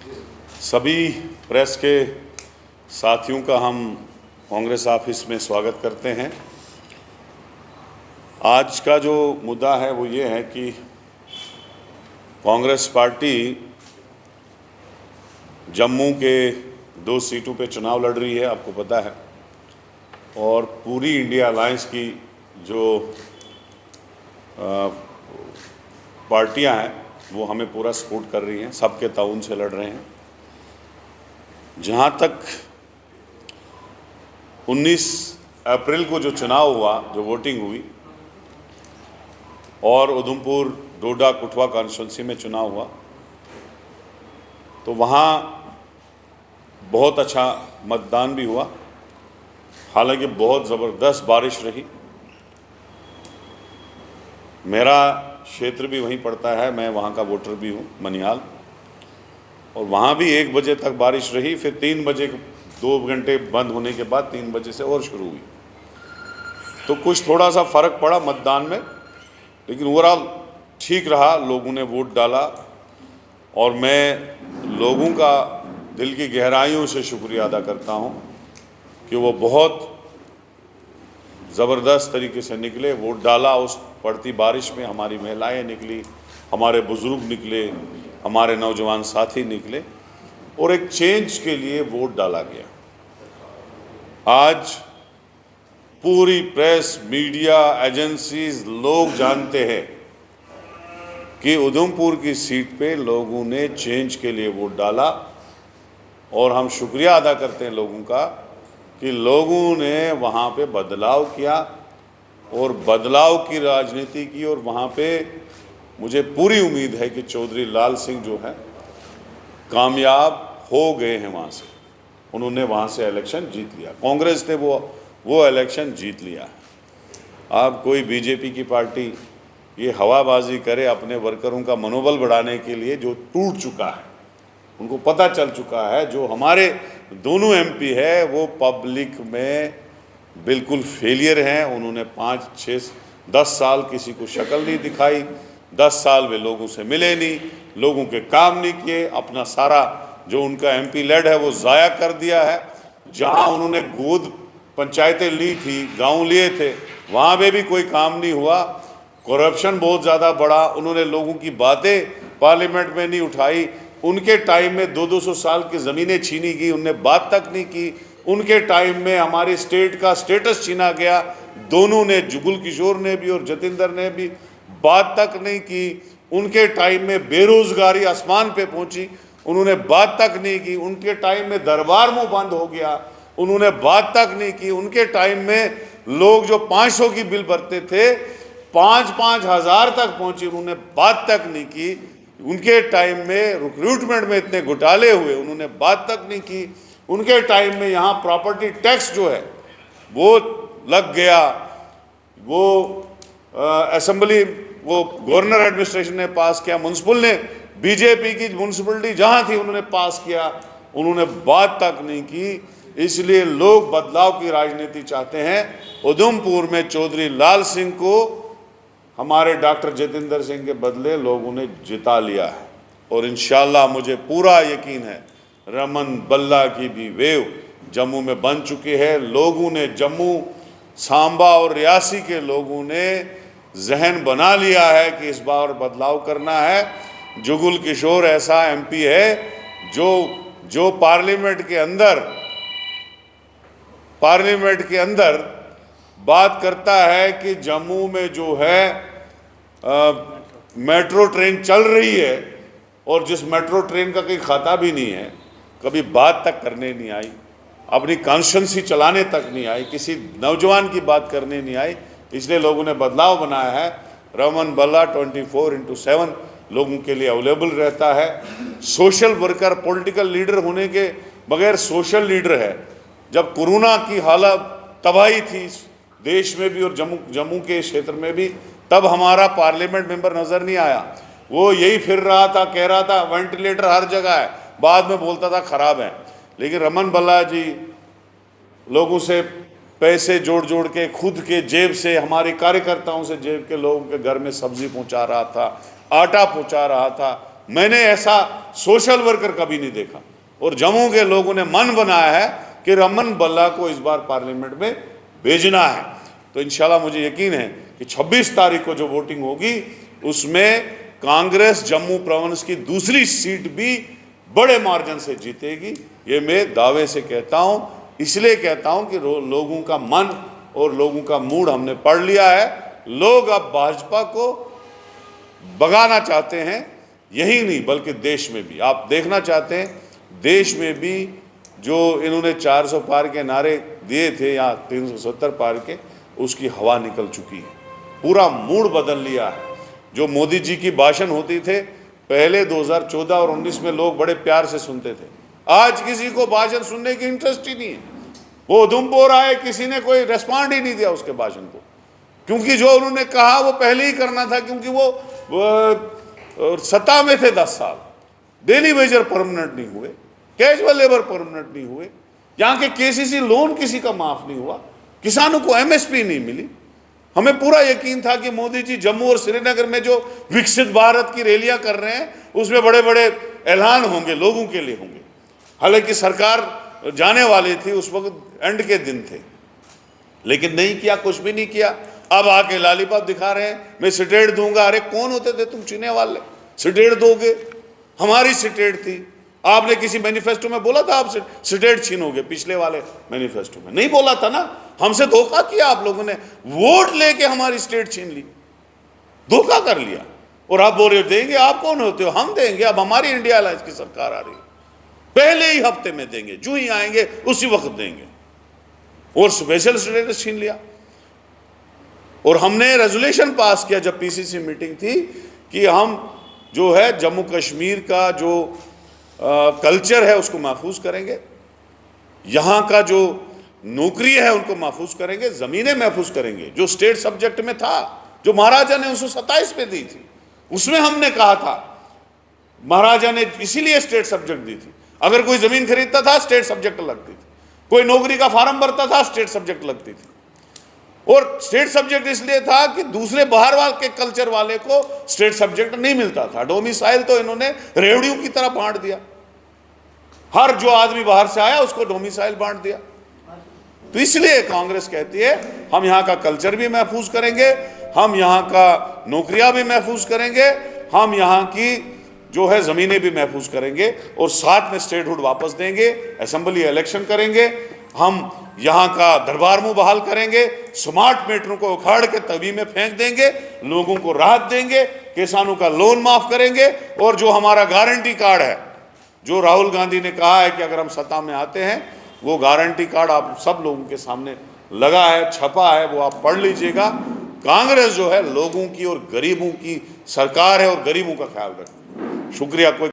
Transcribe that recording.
सभी प्रेस के साथियों का हम कांग्रेस ऑफिस में स्वागत करते हैं। आज का जो मुद्दा है वो ये है कि कांग्रेस पार्टी जम्मू के 2 सीटों पे चुनाव लड़ रही है, आपको पता है, और पूरी इंडिया अलायंस की जो पार्टियां हैं वो हमें पूरा सपोर्ट कर रही हैं, सबके ताउन से लड़ रहे हैं। जहाँ तक 19 अप्रैल को जो चुनाव हुआ, जो वोटिंग हुई, और उधमपुर डोडा कठुआ कॉन्स्टिट्यूंसी में चुनाव हुआ, तो वहाँ बहुत अच्छा मतदान भी हुआ। हालांकि बहुत ज़बरदस्त बारिश रही। मेरा क्षेत्र भी वहीं पड़ता है, मैं वहाँ का वोटर भी हूँ, मनिहाल, और वहाँ भी 1 बजे तक बारिश रही। फिर 3 बजे 2 घंटे बंद होने के बाद 3 बजे से और शुरू हुई, तो कुछ थोड़ा सा फ़र्क पड़ा मतदान में, लेकिन ओवरऑल ठीक रहा। लोगों ने वोट डाला और मैं लोगों का दिल की गहराइयों से शुक्रिया अदा करता हूँ कि वो बहुत ज़बरदस्त तरीके से निकले, वोट डाला। उस पड़ती बारिश में हमारी महिलाएं निकली, हमारे बुज़ुर्ग निकले, हमारे नौजवान साथी निकले, और एक चेंज के लिए वोट डाला गया। आज पूरी प्रेस, मीडिया, एजेंसीज, लोग जानते हैं कि उधमपुर की सीट पे लोगों ने चेंज के लिए वोट डाला, और हम शुक्रिया अदा करते हैं लोगों का कि लोगों ने वहाँ पे बदलाव किया और बदलाव की राजनीति की। और वहाँ पे मुझे पूरी उम्मीद है कि चौधरी लाल सिंह जो है कामयाब हो गए हैं वहाँ से। उन्होंने वहाँ से इलेक्शन जीत लिया, कांग्रेस ने वो इलेक्शन जीत लिया। अब कोई बीजेपी की पार्टी ये हवाबाजी करे अपने वर्करों का मनोबल बढ़ाने के लिए, जो टूट चुका है, उनको पता चल चुका है। जो हमारे दोनों एमपी है वो पब्लिक में बिल्कुल फेलियर हैं। उन्होंने 5, 6, 10 साल किसी को शक्ल नहीं दिखाई, 10 साल वे लोगों से मिले नहीं, लोगों के काम नहीं किए, अपना सारा जो उनका एमपी लेड है वो ज़ाया कर दिया है। जहां उन्होंने गोद पंचायतें ली थी, गांव लिए थे, वहां पे भी कोई काम नहीं हुआ। करप्शन बहुत ज़्यादा बढ़ा। उन्होंने लोगों की बातें पार्लियामेंट में नहीं उठाई। उनके टाइम में 200-200 साल की ज़मीनें छीनी गई, उनने बात तक नहीं की। उनके टाइम में हमारी स्टेट का स्टेटस छीना गया। दोनों ने, जुगल किशोर ने भी और जतिंदर ने भी, बात तक नहीं की। उनके टाइम में बेरोजगारी आसमान पे पहुंची, उन्होंने बात तक नहीं की। उनके टाइम में दरबार मुंह बंद हो गया, उन्होंने बात तक नहीं की। उनके टाइम में लोग जो 500 की बिल भरते थे 5-5 हज़ार तक पहुंची, उन्होंने बात तक नहीं की। उनके टाइम में रिक्रूटमेंट में इतने घोटाले हुए, उन्होंने बात तक नहीं की। उनके टाइम में यहाँ प्रॉपर्टी टैक्स जो है वो लग गया, वो असेंबली, वो गवर्नर एडमिनिस्ट्रेशन ने पास किया, म्युनिसिपल ने, बीजेपी की म्युनिसिपलिटी जहाँ थी उन्होंने पास किया, उन्होंने बात तक नहीं की। इसलिए लोग बदलाव की राजनीति चाहते हैं। उधमपुर में चौधरी लाल सिंह को हमारे डॉक्टर जतिंदर सिंह के बदले लोगों ने जिता लिया है, और इंशाल्लाह मुझे पूरा यकीन है रमन बल्ला की भी वेव जम्मू में बन चुकी है। लोगों ने, जम्मू, सांबा और रियासी के लोगों ने जहन बना लिया है कि इस बार बदलाव करना है। जुगल किशोर ऐसा एमपी है जो पार्लियामेंट के अंदर बात करता है कि जम्मू में जो है मेट्रो ट्रेन चल रही है, और जिस मेट्रो ट्रेन का कोई खाता भी नहीं है, कभी बात तक करने नहीं आई, अपनी कॉन्स्टिट्यूंसी चलाने तक नहीं आई, किसी नौजवान की बात करने नहीं आई। इसलिए लोगों ने बदलाव बनाया है। रमन बल्ला 24/7 लोगों के लिए अवेलेबल रहता है। सोशल वर्कर, पॉलिटिकल लीडर होने के बगैर सोशल लीडर है। जब कोरोना की हालत तबाही थी देश में भी और जम्मू के क्षेत्र में भी, तब हमारा पार्लियामेंट मेंबर नज़र नहीं आया। वो यही फिर रहा था, कह रहा था वेंटिलेटर हर जगह है, बाद में बोलता था खराब है। लेकिन रमन बल्ला जी लोगों से पैसे जोड़ जोड़ के, खुद के जेब से, हमारे कार्यकर्ताओं से जेब के लोगों के घर में सब्जी पहुंचा रहा था, आटा पहुंचा रहा था, मैंने ऐसा सोशल वर्कर कभी नहीं देखा। और जम्मू के लोगों ने मन बनाया है कि रमन बल्ला को इस बार पार्लियामेंट में भेजना है। तो इंशाल्लाह मुझे यकीन है कि 26 तारीख को जो वोटिंग होगी उसमें कांग्रेस जम्मू प्रोविंस की दूसरी सीट भी बड़े मार्जिन से जीतेगी। ये मैं दावे से कहता हूँ। इसलिए कहता हूँ कि लोगों का मन और लोगों का मूड हमने पढ़ लिया है। लोग अब भाजपा को भगाना चाहते हैं, यही नहीं बल्कि देश में भी। आप देखना चाहते हैं देश में भी जो इन्होंने 400 पार के नारे दिए थे या 370 पार के, उसकी हवा निकल चुकी है। पूरा मूड बदल लिया है। जो मोदी जी की भाषण होती थे पहले 2014 और 19 में लोग बड़े प्यार से सुनते थे, आज किसी को भाषण सुनने की इंटरेस्ट ही नहीं है। वो उधमपुर आए, किसी ने कोई रेस्पॉन्ड ही नहीं दिया उसके भाषण को, क्योंकि जो उन्होंने कहा वो पहले ही करना था, क्योंकि वो सत्ता में थे 10 साल। डेली वेजर परमानेंट नहीं हुए, कैजुअल लेबर परमानेंट नहीं हुए, यहाँ के केसीसी लोन किसी का माफ नहीं हुआ, किसानों को एमएसपी नहीं मिली। हमें पूरा यकीन था कि मोदी जी जम्मू और श्रीनगर में जो विकसित भारत की रैलियां कर रहे हैं उसमें बड़े बड़े ऐलान होंगे, लोगों के लिए होंगे। हालांकि सरकार जाने वाली थी, उस वक्त एंड के दिन थे, लेकिन नहीं किया, कुछ भी नहीं किया। अब आके लालीपाप दिखा रहे हैं, मैं स्टेट दूंगा। अरे कौन होते थे तुम चुने वाले, स्टेट दोगे? हमारी स्टेट थी। आपने किसी मैनिफेस्टो में बोला था आप स्टेट छीनोगे? पिछले वाले मैनिफेस्टो में नहीं बोला था ना। हमसे धोखा किया आप लोगों ने, वोट लेके हमारी स्टेट छीन ली, धोखा कर लिया। और आप बोल रहे हो देंगे। आप कौन होते हो? हम देंगे। अब हमारी इंडिया अलायंस की सरकार आ रही है, पहले ही हफ्ते में देंगे, जो ही आएंगे उसी वक्त देंगे। और स्पेशल स्टेटस छीन लिया। और हमने रेजोल्यूशन पास किया जब पीसीसी मीटिंग थी कि हम जो है जम्मू कश्मीर का जो कल्चर है उसको महफूज करेंगे, यहाँ का जो नौकरी है उनको महफूज करेंगे, ज़मीनें महफूज करेंगे। जो स्टेट सब्जेक्ट में था, जो महाराजा ने 1927 में दी थी, उसमें हमने कहा था, महाराजा ने इसीलिए स्टेट सब्जेक्ट दी थी। अगर कोई ज़मीन खरीदता था स्टेट सब्जेक्ट लगती थी, कोई नौकरी का फार्म भरता था स्टेट सब्जेक्ट लगती थी। और स्टेट सब्जेक्ट इसलिए था कि दूसरे बाहर वाले के कल्चर वाले को स्टेट सब्जेक्ट नहीं मिलता था। डोमिसाइल तो इन्होंने रेवड़ियों की तरह बांट दिया, हर जो आदमी बाहर से आया उसको डोमिसाइल बांट दिया। तो इसलिए कांग्रेस कहती है हम यहाँ का कल्चर भी महफूज करेंगे, हम यहाँ का नौकरियां भी महफूज करेंगे, हम यहाँ की जो है ज़मीनें भी महफूज करेंगे, और साथ में स्टेटहुड वापस देंगे, असेंबली इलेक्शन करेंगे, हम यहाँ का दरबार मुंह बहाल करेंगे, स्मार्ट मीटरों को उखाड़ के तवी में फेंक देंगे, लोगों को राहत देंगे, किसानों का लोन माफ करेंगे। और जो हमारा गारंटी कार्ड है, जो राहुल गांधी ने कहा है कि अगर हम सत्ता में आते हैं, वो गारंटी कार्ड आप सब लोगों के सामने लगा है, छपा है, वो आप पढ़ लीजिएगा। कांग्रेस जो है लोगों की और गरीबों की सरकार है और गरीबों का ख्याल रखती है। शुक्रिया। कोई